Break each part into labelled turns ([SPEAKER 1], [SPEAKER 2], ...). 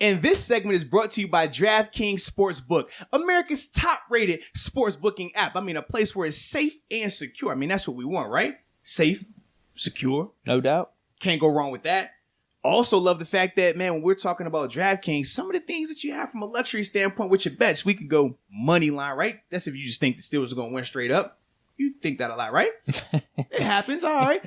[SPEAKER 1] And this segment is brought to you by DraftKings Sportsbook, America's top-rated sports booking app. I mean, a place where it's safe and secure. I mean, that's what we want, right? Safe, secure.
[SPEAKER 2] No doubt.
[SPEAKER 1] Can't go wrong with that. Also love the fact that, man, when we're talking about DraftKings, some of the things that you have from a luxury standpoint with your bets, we could go money line, right? That's if you just think the Steelers are going to win straight up. You think that a lot, right? It happens, all right.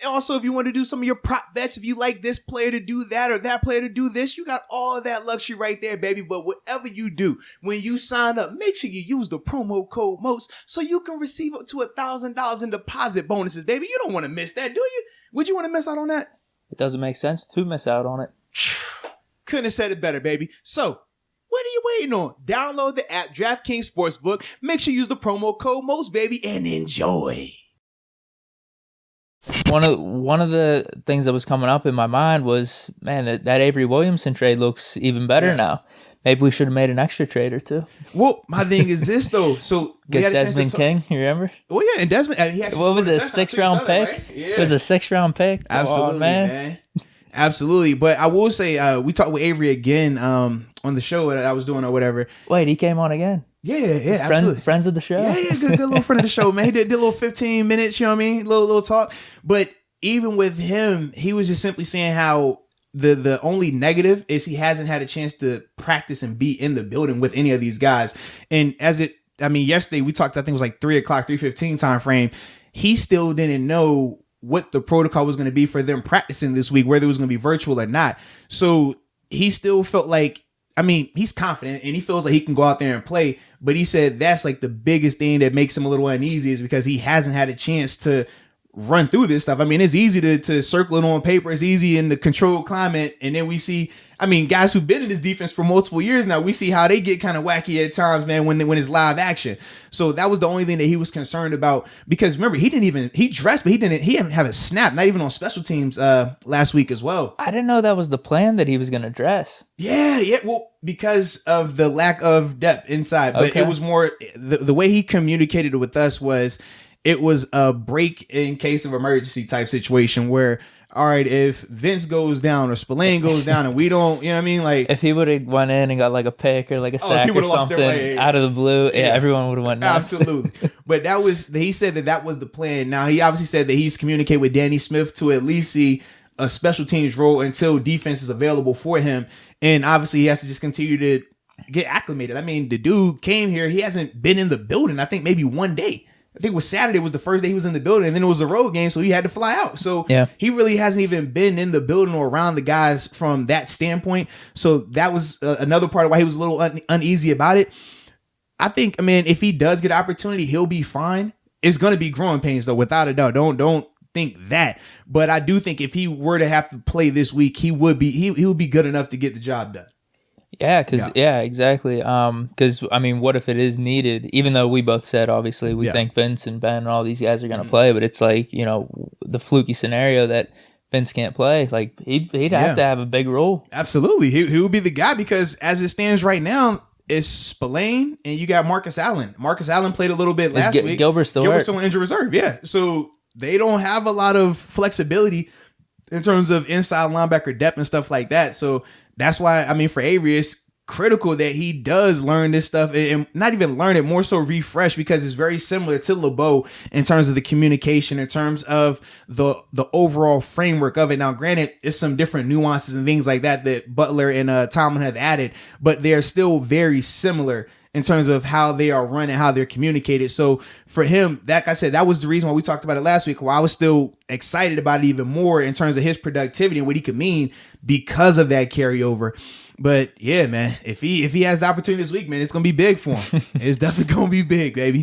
[SPEAKER 1] Also, if you want to do some of your prop bets, if you like this player to do that or that player to do this, you got all of that luxury right there, baby. But whatever you do, when you sign up, make sure you use the promo code Moats so you can receive up to $1,000 in deposit bonuses, baby. You don't want to miss that, do you? Would you want to miss out on that?
[SPEAKER 2] It doesn't make sense to miss out on it.
[SPEAKER 1] Couldn't have said it better, baby. So, what are you waiting on? Download the app, DraftKings Sportsbook. Make sure you use the promo code Moats, baby, and enjoy.
[SPEAKER 2] One of the things that was coming up in my mind was, man, that Avery Williamson trade looks even better now. Maybe we should have made an extra trade or two.
[SPEAKER 1] Well, my thing is this though. So
[SPEAKER 2] get Desmond King, you remember?
[SPEAKER 1] Oh yeah, and Desmond. He actually
[SPEAKER 2] what was it? 6th round pick?
[SPEAKER 1] Right? Yeah.
[SPEAKER 2] It was a 6th round pick.
[SPEAKER 1] Absolutely, man. Absolutely. But I will say, we talked with Avery again on the show that I was doing or whatever.
[SPEAKER 2] Wait, he came on again?
[SPEAKER 1] Yeah, absolutely.
[SPEAKER 2] Friends of the show.
[SPEAKER 1] Yeah, good little friend of the show, man. He did a little 15 minutes, you know what I mean? Little talk. But even with him, he was just simply saying how the only negative is he hasn't had a chance to practice and be in the building with any of these guys. And yesterday we talked, I think it was like 3:15 time frame. He still didn't know what the protocol was going to be for them practicing this week, whether it was going to be virtual or not. So he still felt like, he's confident and he feels like he can go out there and play. But he said that's like the biggest thing that makes him a little uneasy is because he hasn't had a chance to run through this stuff. It's easy to circle it on paper. It's easy in the controlled climate. And then we see, guys who've been in this defense for multiple years now, we see how they get kind of wacky at times, man, when it's live action. So that was the only thing that he was concerned about, because remember, he dressed, but he didn't have a snap, not even on special teams last week as well.
[SPEAKER 2] I didn't know that was the plan, that he was going to dress.
[SPEAKER 1] Yeah. Well, because of the lack of depth inside, but It was more the way he communicated it with us was, it was a break in case of emergency type situation where, all right, if Vince goes down or Spillane goes down and we don't, you know what I mean? Like,
[SPEAKER 2] if he would have went in and got like a pick or like a sack or something out of the blue, everyone would have went nuts.
[SPEAKER 1] Absolutely. But he said that was the plan. Now, he obviously said that he's communicated with Danny Smith to at least see a special teams role until defense is available for him. And obviously he has to just continue to get acclimated. The dude came here. He hasn't been in the building, I think maybe one day. I think it was Saturday was the first day he was in the building, and then it was a road game, so he had to fly out. So He really hasn't even been in the building or around the guys from that standpoint. So that was another part of why he was a little uneasy about it. I think, if he does get an opportunity, he'll be fine. It's going to be growing pains, though, without a doubt. Don't think that. But I do think if he were to have to play this week, he would be good enough to get the job done.
[SPEAKER 2] Yeah, exactly. Because what if it is needed? Even though we both said obviously we think Vince and Ben and all these guys are going to play, but it's like, the fluky scenario that Vince can't play. Like he'd have to have a big role.
[SPEAKER 1] Absolutely, he would be the guy, because as it stands right now, it's Spillane and you got Marcus Allen. Marcus Allen played a little bit last week.
[SPEAKER 2] Gilbert's still on
[SPEAKER 1] injured reserve. Yeah, so they don't have a lot of flexibility in terms of inside linebacker depth and stuff like that. So that's why, for Avery, it's critical that he does learn this stuff and not even learn it, more so refresh, because it's very similar to LeBeau in terms of the communication, in terms of the overall framework of it. Now, granted, it's some different nuances and things like that Butler and Tomlin have added, but they're still very similar in terms of how they are run and how they're communicated. So for him, like I said, that was the reason why we talked about it last week, why I was still excited about it even more in terms of his productivity and what he could mean because of that carryover. But yeah, man, if he has the opportunity this week, man, it's going to be big for him. It's definitely going to be big, baby.